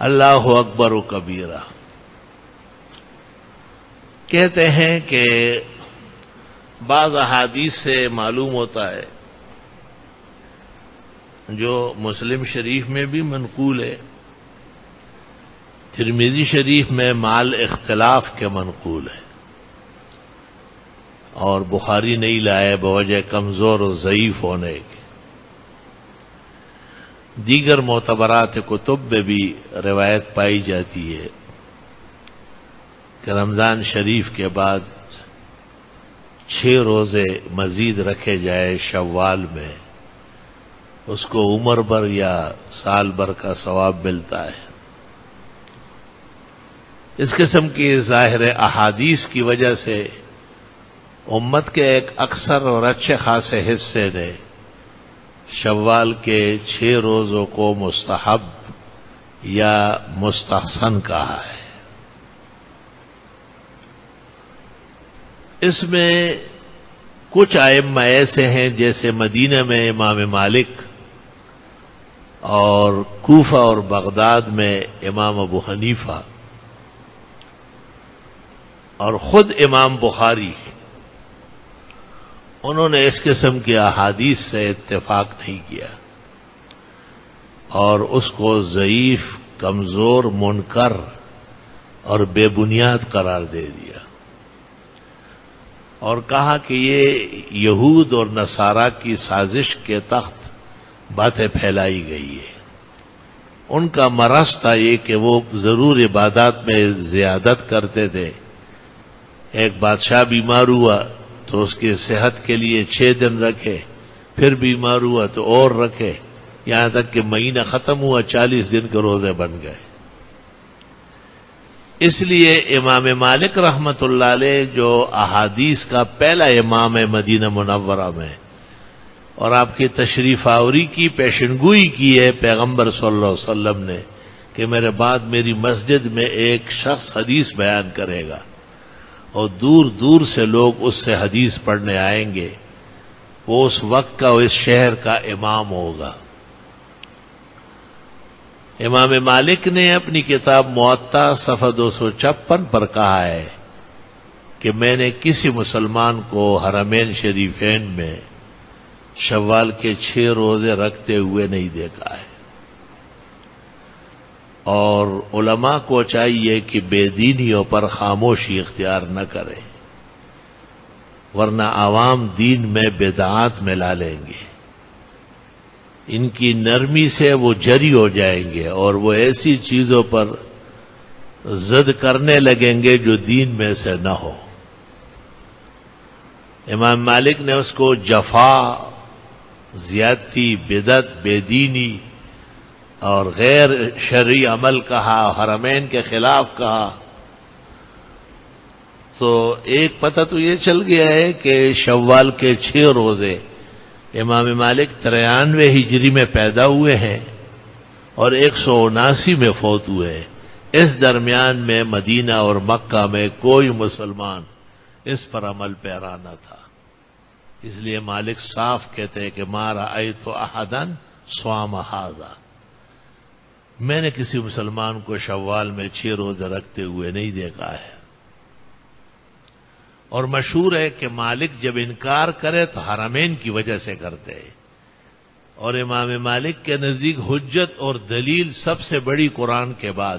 اللہ اکبر و کبیرہ. کہتے ہیں کہ بعض احادیث سے معلوم ہوتا ہے جو مسلم شریف میں بھی منقول ہے، ترمذی شریف میں مال اختلاف کے منقول ہے، اور بخاری نہیں لائے بوجہ کمزور و ضعیف ہونے کے. دیگر معتبرات کتب میں بھی روایت پائی جاتی ہے کہ رمضان شریف کے بعد 6 روزے مزید رکھے جائے شوال میں، اس کو عمر بھر یا سال بھر کا ثواب ملتا ہے. اس قسم کی ظاہر احادیث کی وجہ سے امت کے ایک اکثر اور اچھے خاصے حصے نے شوال کے 6 روزوں کو مستحب یا مستحسن کہا ہے. اس میں کچھ ائمہ ایسے ہیں جیسے مدینہ میں امام مالک اور کوفہ اور بغداد میں امام ابو حنیفہ اور خود امام بخاری، انہوں نے اس قسم کی احادیث سے اتفاق نہیں کیا اور اس کو ضعیف، کمزور، منکر اور بے بنیاد قرار دے دیا اور کہا کہ یہ یہود اور نصارہ کی سازش کے تحت باتیں پھیلائی گئی ہے. ان کا مرض تھا یہ کہ وہ ضرور عبادات میں زیادت کرتے تھے. ایک بادشاہ بیمار ہوا تو اس کی صحت کے لیے 6 دن رکھے، پھر بیمار ہوا تو اور رکھے، یہاں تک کہ مہینہ ختم ہوا 40 دن کے روزے بن گئے. اس لیے امام مالک رحمت اللہ علیہ جو احادیث کا پہلا امام ہے مدینہ منورہ میں، اور آپ کی تشریف آوری کی پیشنگوئی کی ہے پیغمبر صلی اللہ علیہ وسلم نے کہ میرے بعد میری مسجد میں ایک شخص حدیث بیان کرے گا اور دور دور سے لوگ اس سے حدیث پڑھنے آئیں گے، وہ اس وقت کا اس شہر کا امام ہوگا. امام مالک نے اپنی کتاب موطا صفحہ 256 پر کہا ہے کہ میں نے کسی مسلمان کو حرمین شریفین میں شوال کے 6 روزے رکھتے ہوئے نہیں دیکھا ہے. اور علماء کو چاہیے کہ بے دینیوں پر خاموشی اختیار نہ کریں، ورنہ عوام دین میں بدعات میں لا لیں گے. ان کی نرمی سے وہ جری ہو جائیں گے اور وہ ایسی چیزوں پر ضد کرنے لگیں گے جو دین میں سے نہ ہو. امام مالک نے اس کو جفا، زیادتی، بدعت، بے دینی اور غیر شرعی عمل کہا، حرمین کے خلاف کہا. تو ایک پتہ تو یہ چل گیا ہے کہ شوال کے 6 روزے امام مالک 93 ہجری میں پیدا ہوئے ہیں اور 179 میں فوت ہوئے ہیں. اس درمیان میں مدینہ اور مکہ میں کوئی مسلمان اس پر عمل پیرا نہ تھا. اس لیے مالک صاف کہتے ہیں کہ ما رأیت احدا صام ھذا، میں نے کسی مسلمان کو شوال میں 6 روزے رکھتے ہوئے نہیں دیکھا ہے. اور مشہور ہے کہ مالک جب انکار کرے تو حرمین کی وجہ سے کرتے ہیں، اور امام مالک کے نزدیک حجت اور دلیل سب سے بڑی قرآن کے بعد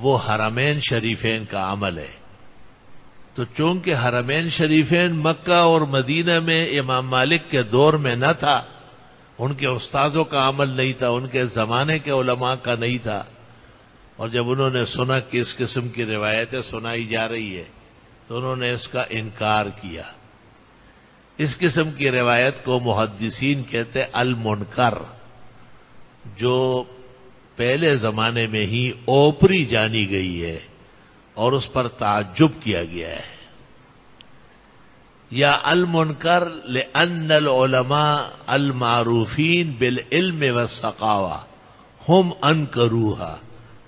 وہ حرمین شریفین کا عمل ہے. تو چونکہ حرمین شریفین مکہ اور مدینہ میں امام مالک کے دور میں نہ تھا، ان کے استاذوں کا عمل نہیں تھا، ان کے زمانے کے علماء کا نہیں تھا، اور جب انہوں نے سنا کہ اس قسم کی روایتیں سنائی جا رہی ہے تو انہوں نے اس کا انکار کیا. اس قسم کی روایت کو محدثین کہتے المنکر، جو پہلے زمانے میں ہی اوپری جانی گئی ہے اور اس پر تعجب کیا گیا ہے. یا المنکر لأن العلماء المعروفین بالعلم والثقافہ ہم انکروها،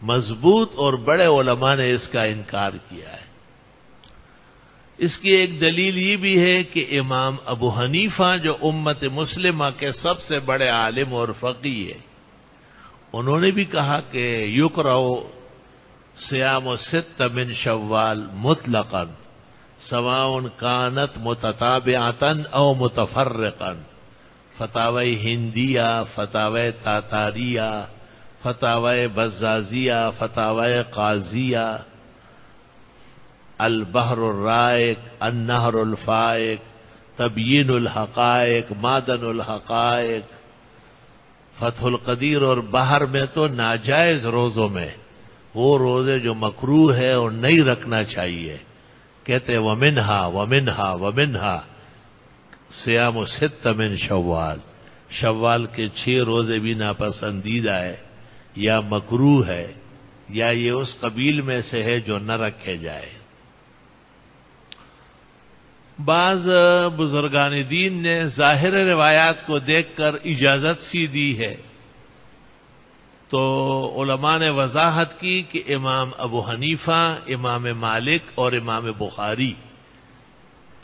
مضبوط اور بڑے علماء نے اس کا انکار کیا ہے. اس کی ایک دلیل یہ بھی ہے کہ امام ابو حنیفہ جو امت مسلمہ کے سب سے بڑے عالم اور فقیہ ہیں، انہوں نے بھی کہا کہ یکرہ صیام ست من شوال مطلقا سواء کانت متتابعتا او متفرقا، فتاوی ہندیہ، فتاوی تاتاریہ، فتاوی بزازیہ، فتاوی قاضیہ، البحر الرائق، النہر الفائق، تبیین الحقائق، معدن الحقائق، فتح القدیر اور بحر میں تو ناجائز روزوں میں وہ روزے جو مکروہ ہے اور نہیں رکھنا چاہیے، کہتے ومنہا صیام ست من شوال، شوال کے 6 روزے بھی ناپسندیدہ ہے یا مکروہ ہے یا یہ اس قبیل میں سے ہے جو نہ رکھے جائے۔ بعض بزرگان دین نے ظاہر روایات کو دیکھ کر اجازت سی دی ہے، تو علماء نے وضاحت کی کہ امام ابو حنیفہ، امام مالک اور امام بخاری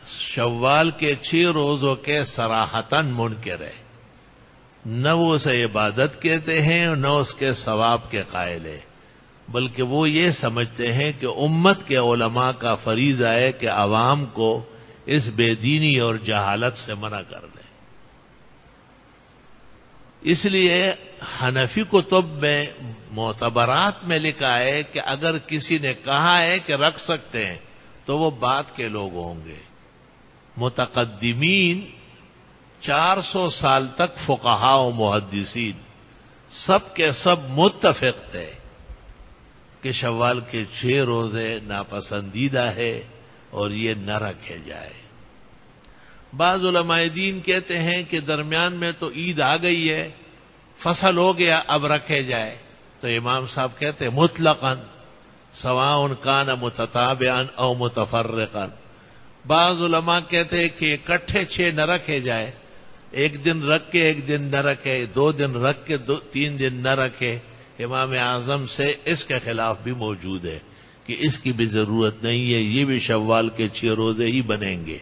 شوال کے 6 روزوں کے صراحتاً منکر ہے، نہ وہ اسے عبادت کہتے ہیں اور نہ اس کے ثواب کے قائل ہے، بلکہ وہ یہ سمجھتے ہیں کہ امت کے علماء کا فریضہ ہے کہ عوام کو اس بے دینی اور جہالت سے منع کر دیں۔ اس لیے حنفی کتب میں معتبرات میں لکھا ہے کہ اگر کسی نے کہا ہے کہ رکھ سکتے ہیں تو وہ بعد کے لوگ ہوں گے۔ متقدمین 400 سال تک فقہاء و محدثین سب کے سب متفق تھے کہ شوال کے 6 روزے ناپسندیدہ ہے اور یہ نہ رکھے جائے۔ بعض علماء دین کہتے ہیں کہ درمیان میں تو عید آ گئی ہے، فصل ہو گیا، اب رکھے جائے، تو امام صاحب کہتے ہیں مطلقاً سواء کان متتابعا او متفرقا۔ بعض علماء کہتے ہیں کہ اکٹھے 6 نہ رکھے جائے، ایک دن رکھ کے ایک دن نہ رکھے، 2 دن رکھ کے 3 دن نہ رکھے۔ امام اعظم سے اس کے خلاف بھی موجود ہے کہ اس کی بھی ضرورت نہیں ہے، یہ بھی شوال کے 6 روزے ہی بنیں گے،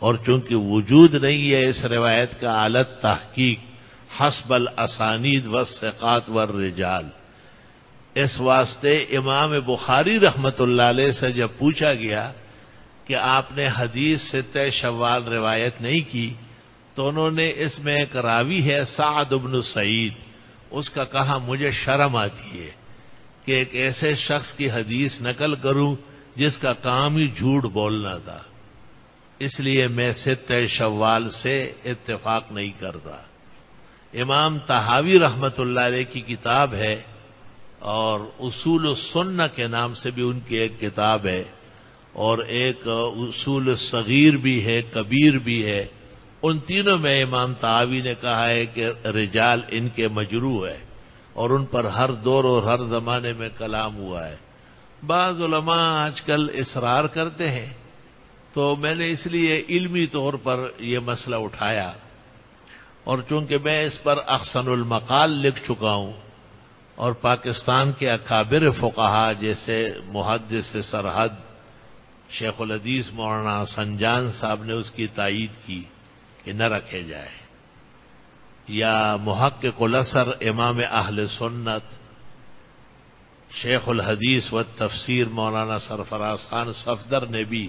اور چونکہ وجود نہیں ہے اس روایت کا اعلیٰ تحقیق حسب الاسانید والثقات والرجال، اس واسطے امام بخاری رحمت اللہ علیہ سے جب پوچھا گیا کہ آپ نے حدیث ستہ شوال روایت نہیں کی، تو انہوں نے اس میں ایک راوی ہے سعد بن سعید، اس کا کہا مجھے شرم آتی ہے کہ ایک ایسے شخص کی حدیث نقل کروں جس کا کام ہی جھوٹ بولنا تھا، اس لیے میں ستہ شوال سے اتفاق نہیں کرتا۔ امام طحاوی رحمت اللہ علیہ کی کتاب ہے، اور اصول السنہ کے نام سے بھی ان کی ایک کتاب ہے، اور ایک اصول الصغیر بھی ہے، کبیر بھی ہے۔ ان تینوں میں امام طحاوی نے کہا ہے کہ رجال ان کے مجروح ہے، اور ان پر ہر دور اور ہر زمانے میں کلام ہوا ہے۔ بعض علماء آج کل اصرار کرتے ہیں، تو میں نے اس لیے علمی طور پر یہ مسئلہ اٹھایا، اور چونکہ میں اس پر احسن المقال لکھ چکا ہوں، اور پاکستان کے اکابر فقہا جیسے محدث سرحد شیخ الحدیث مولانا سنجان صاحب نے اس کی تائید کی کہ نہ رکھے جائے، یا محقق الاثر امام اہل سنت شیخ الحدیث و تفسیر مولانا سرفراز خان صفدر نے بھی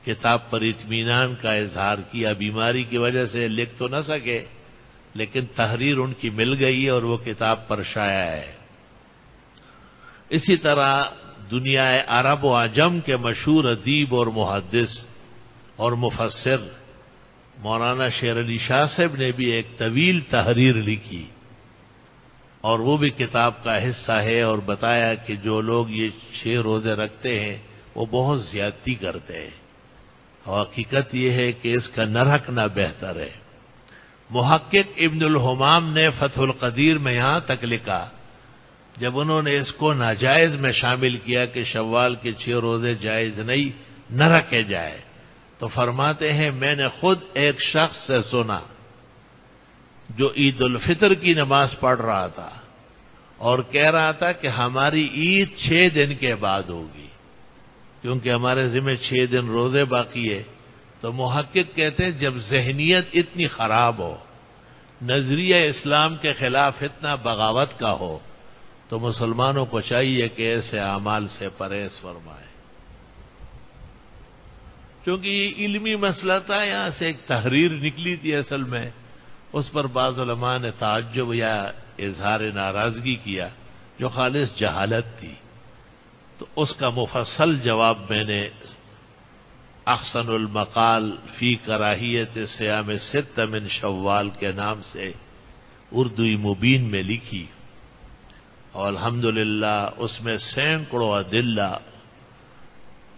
کتاب پر اطمینان کا اظہار کیا، بیماری کی وجہ سے لکھ تو نہ سکے لیکن تحریر ان کی مل گئی ہے اور وہ کتاب پر شائع ہے۔ اسی طرح دنیا عرب و عجم کے مشہور ادیب اور محدث اور مفسر مولانا شیر علی شاہ صاحب نے بھی ایک طویل تحریر لکھی، اور وہ بھی کتاب کا حصہ ہے، اور بتایا کہ جو لوگ یہ 6 روزے رکھتے ہیں وہ بہت زیادتی کرتے ہیں، اور حقیقت یہ ہے کہ اس کا نہ رکھنا بہتر ہے۔ محقق ابن الحمام نے فتح القدیر میں یہاں تک لکھا، جب انہوں نے اس کو ناجائز میں شامل کیا کہ شوال کے 6 روزے جائز نہیں، نہ رکھے جائے، تو فرماتے ہیں میں نے خود ایک شخص سے سنا جو عید الفطر کی نماز پڑھ رہا تھا اور کہہ رہا تھا کہ ہماری عید 6 دن کے بعد ہوگی، کیونکہ ہمارے ذمہ 6 دن روزے باقی ہے۔ تو محقق کہتے ہیں جب ذہنیت اتنی خراب ہو نظریہ اسلام کے خلاف اتنا بغاوت کا ہو تو مسلمانوں کو چاہیے کہ ایسے اعمال سے پرہیز فرمائے. چونکہ یہ علمی مسئلہ تھا، یہاں سے ایک تحریر نکلی تھی اصل میں، اس پر بعض علماء نے تعجب یا اظہار ناراضگی کیا جو خالص جہالت تھی. تو اس کا مفصل جواب میں نے احسن المقال فی کراہیت صیام ست من شوال کے نام سے اردوی مبین میں لکھی، اور الحمدللہ اس میں سینکڑوں ادلہ،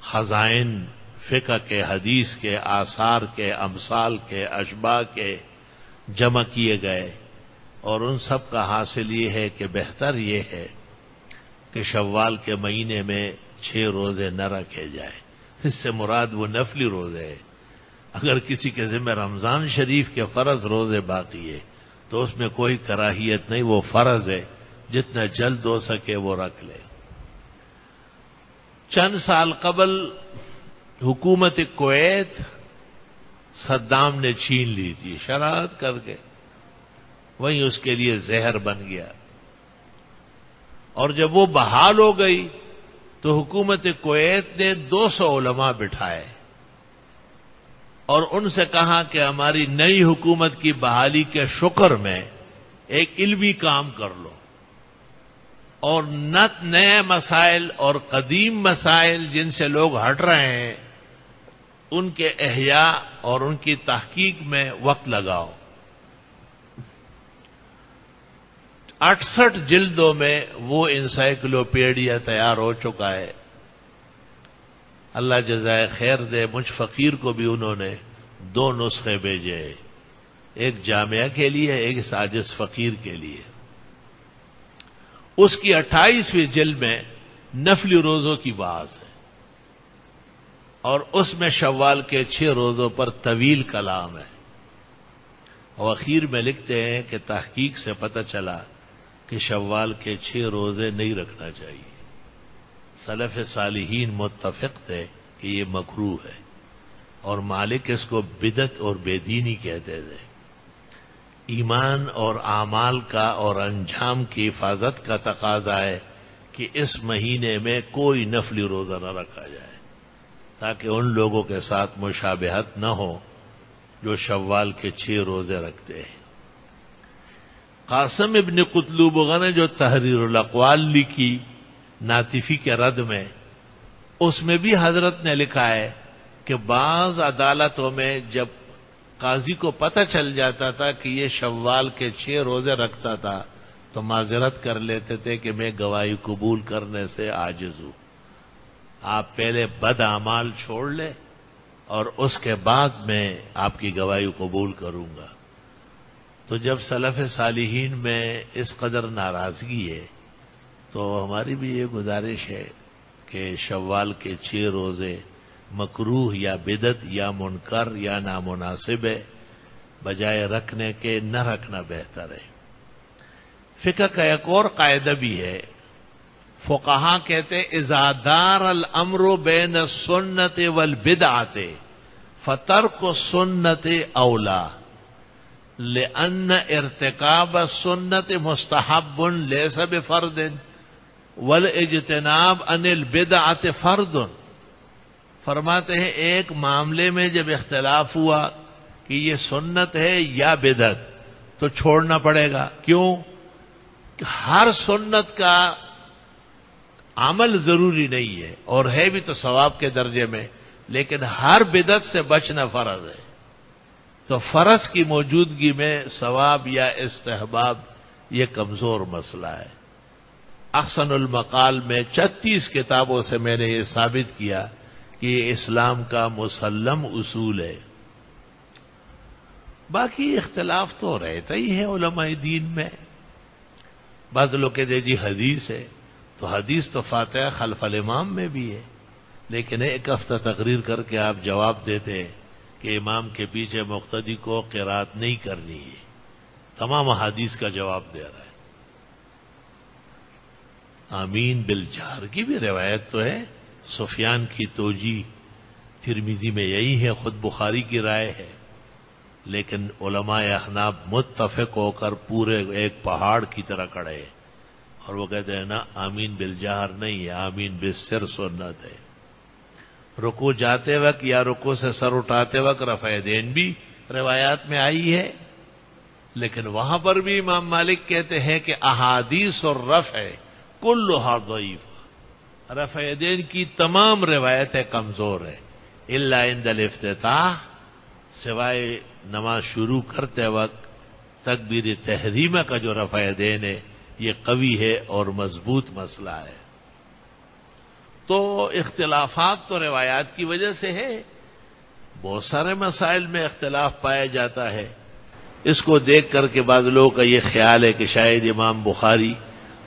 خزائن فقہ کے، حدیث کے، آثار کے، امثال کے، اشباہ کے جمع کیے گئے، اور ان سب کا حاصل یہ ہے کہ بہتر یہ ہے کہ شوال کے مہینے میں 6 روزے نہ رکھے جائیں. اس سے مراد وہ نفلی روزے ہے. اگر کسی کے ذمہ رمضان شریف کے فرض روزے باقی ہے تو اس میں کوئی کراہیت نہیں، وہ فرض ہے، جتنا جلد ہو سکے وہ رکھ لے. چند سال قبل حکومت کویت صدام نے چھین لی تھی شرارت کر کے، وہیں اس کے لیے زہر بن گیا. اور جب وہ بحال ہو گئی تو حکومت کویت نے 200 علماء بٹھائے اور ان سے کہا کہ ہماری نئی حکومت کی بحالی کے شکر میں ایک علمی کام کر لو، اور نئے مسائل اور قدیم مسائل جن سے لوگ ہٹ رہے ہیں ان کے احیاء اور ان کی تحقیق میں وقت لگاؤ. 68 جلدوں میں وہ انسائکلوپیڈیا تیار ہو چکا ہے. اللہ جزائے خیر دے، مجھ فقیر کو بھی انہوں نے 2 نسخے بھیجے، ایک جامعہ کے لیے، ایک عاجز فقیر کے لیے. اس کی 28ویں جلد میں نفلی روزوں کی بحث ہے، اور اس میں شوال کے 6 روزوں پر طویل کلام ہے. اور اخیر میں لکھتے ہیں کہ تحقیق سے پتہ چلا کہ شوال کے 6 روزے نہیں رکھنا چاہیے. سلف صالحین متفق تھے کہ یہ مکروہ ہے، اور مالک اس کو بدعت اور بے دینی کہتے تھے. ایمان اور اعمال کا اور انجام کی حفاظت کا تقاضا ہے کہ اس مہینے میں کوئی نفلی روزہ نہ رکھا جائے، تاکہ ان لوگوں کے ساتھ مشابہت نہ ہو جو شوال کے 6 روزے رکھتے ہیں. قاسم ابن قطلوبغہ نے جو تحریر الاقوال لکھی ناطفی کے رد میں، اس میں بھی حضرت نے لکھا ہے کہ بعض عدالتوں میں جب قاضی کو پتہ چل جاتا تھا کہ یہ شوال کے 6 روزے رکھتا تھا تو معذرت کر لیتے تھے کہ میں گواہی قبول کرنے سے عاجز ہوں، آپ پہلے بد اعمال چھوڑ لیں اور اس کے بعد میں آپ کی گواہی قبول کروں گا. تو جب سلف صالحین میں اس قدر ناراضگی ہے تو ہماری بھی یہ گزارش ہے کہ شوال کے 6 روزے مکروہ یا بدعت یا منکر یا نامناسب ہے، بجائے رکھنے کے نہ رکھنا بہتر ہے. فقہ کا ایک اور قاعدہ بھی ہے. فقہا کہتے اذا دار الامر بین السنت والبدعۃ فترک السنت اولا، لأن ارتکاب السنت مستحب لیس بفرض والاجتناب عن البدعۃ فرض. فرماتے ہیں ایک معاملے میں جب اختلاف ہوا کہ یہ سنت ہے یا بدعت تو چھوڑنا پڑے گا. کیوں؟ کہ ہر سنت کا عمل ضروری نہیں ہے، اور ہے بھی تو ثواب کے درجے میں، لیکن ہر بدعت سے بچنا فرض ہے. تو فرض کی موجودگی میں ثواب یا استحباب یہ کمزور مسئلہ ہے. احسن المقال میں 36 کتابوں سے میں نے یہ ثابت کیا کہ یہ اسلام کا مسلم اصول ہے. باقی اختلاف تو رہتا ہی ہے علماء دین میں. بعض لوگ کہتے ہیں جی حدیث ہے، تو حدیث تو فاتحہ خلف الامام میں بھی ہے، لیکن ایک ہفتہ تقریر کر کے آپ جواب دیتے ہیں کہ امام کے پیچھے مقتدی کو قرات نہیں کرنی ہے. تمام احادیث کا جواب دے رہا ہے. آمین بالجہر کی بھی روایت تو ہے، سفیان کی توجیہ ترمذی میں یہی ہے، خود بخاری کی رائے ہے. لیکن علماء احناف متفق ہو کر پورے ایک پہاڑ کی طرح کھڑے، اور وہ کہتے ہیں نا آمین بالجہر نہیں ہے، آمین بالسر سنت ہے۔ رکوع جاتے وقت یا رکوع سے سر اٹھاتے وقت رفع یدین بھی روایات میں آئی ہے، لیکن وہاں پر بھی امام مالک کہتے ہیں کہ احادیث اور رفع کلھا ضعیف، رفع یدین کی تمام روایتیں کمزور ہیں، الا عند الافتتاح، سوائے نماز شروع کرتے وقت تکبیر تحریمہ کا جو رفع یدین ہے یہ قوی ہے اور مضبوط مسئلہ ہے۔ تو اختلافات تو روایات کی وجہ سے ہے، بہت سارے مسائل میں اختلاف پایا جاتا ہے۔ اس کو دیکھ کر کے بعض لوگوں کا یہ خیال ہے کہ شاید امام بخاری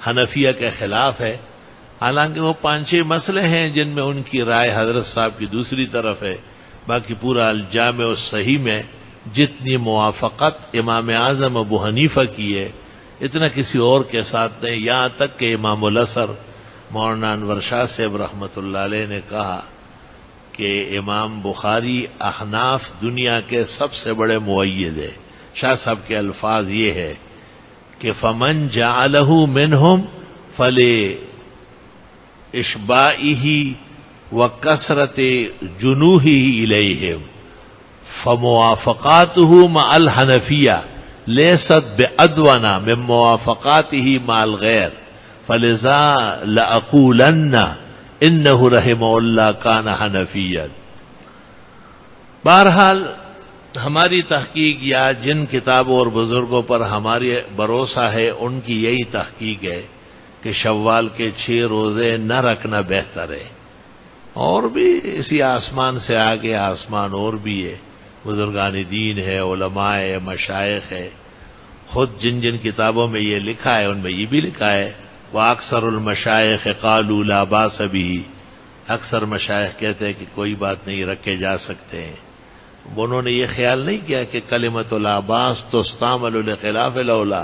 حنفیہ کے خلاف ہے، حالانکہ وہ 5-6 مسئلے ہیں جن میں ان کی رائے حضرت صاحب کی دوسری طرف ہے، باقی پورا الجامع الصحیح میں جتنی موافقت امام اعظم ابو حنیفہ کی ہے اتنا کسی اور کے ساتھ نہیں، یہاں تک کہ امام الازہر مولانا انور شاہ صاحب رحمۃ اللہ علیہ نے کہا کہ امام بخاری احناف دنیا کے سب سے بڑے مؤید ہے۔ شاہ صاحب کے الفاظ یہ ہے کہ فمن جعلہ منہم فلاشباعہ وکثرت جنوحہ الیہم فموافقاتہ مع الحنفیہ لیست بأدون من موافقاتہ مع الغیر فلذا لأقولن انہ رحمہ اللہ کان حنفیا۔ بہرحال ہماری تحقیق یا جن کتابوں اور بزرگوں پر ہماری بھروسہ ہے ان کی یہی تحقیق ہے کہ شوال کے 6 روزے نہ رکھنا بہتر ہے، اور بھی اسی آسمان سے آگے آسمان اور بھی ہے، بزرگان دین ہے، علماء ہے، مشائخ ہے، خود جن جن کتابوں میں یہ لکھا ہے ان میں یہ بھی لکھا ہے وَأَكْثَرُ الْمَشَائِخِ قَالُوا لَا بَأْسَ بِهِ، اکثر مشائخ کہتے ہیں کہ کوئی بات نہیں، رکھے جا سکتے ہیں۔ انہوں نے یہ خیال نہیں کیا کہ کلمۃ لا باس تستعمل لخلاف الاولیٰ،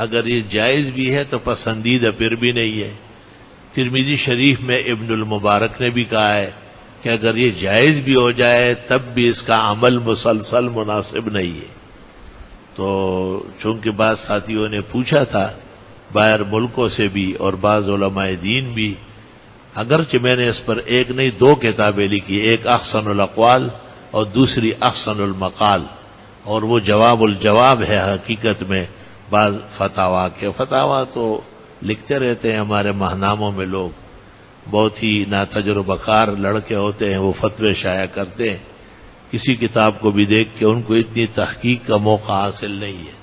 اگر یہ جائز بھی ہے تو پسندیدہ پھر بھی نہیں ہے۔ ترمذی شریف میں ابن المبارک نے بھی کہا ہے کہ اگر یہ جائز بھی ہو جائے تب بھی اس کا عمل مسلسل مناسب نہیں ہے۔ تو چونکہ بعض ساتھیوں نے پوچھا تھا باہر ملکوں سے بھی اور بعض علماء دین بھی، اگرچہ میں نے اس پر ایک نہیں 2 کتابیں لکھی، ایک احسن الاقوال اور دوسری احسن المقال، اور وہ جواب الجواب ہے حقیقت میں بعض فتاوا کے۔ فتاوا تو لکھتے رہتے ہیں ہمارے ماہناموں میں، لوگ بہت ہی ناتجربہ کار لڑکے ہوتے ہیں، وہ فتوے شائع کرتے ہیں، کسی کتاب کو بھی دیکھ کے ان کو اتنی تحقیق کا موقع حاصل نہیں ہے۔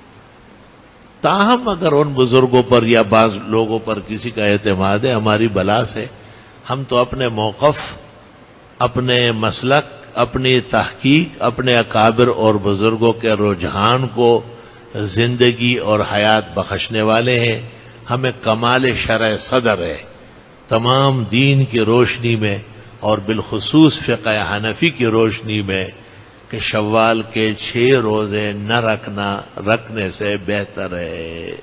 تاہم اگر ان بزرگوں پر یا بعض لوگوں پر کسی کا اعتماد ہے ہماری بلا سے، ہم تو اپنے موقف، اپنے مسلک، اپنی تحقیق، اپنے اکابر اور بزرگوں کے رجحان کو زندگی اور حیات بخشنے والے ہیں۔ ہمیں کمال شرع صدر ہے تمام دین کی روشنی میں اور بالخصوص فقہ حنفی کی روشنی میں کہ شوال کے 6 روزے نہ رکھنے سے بہتر ہے۔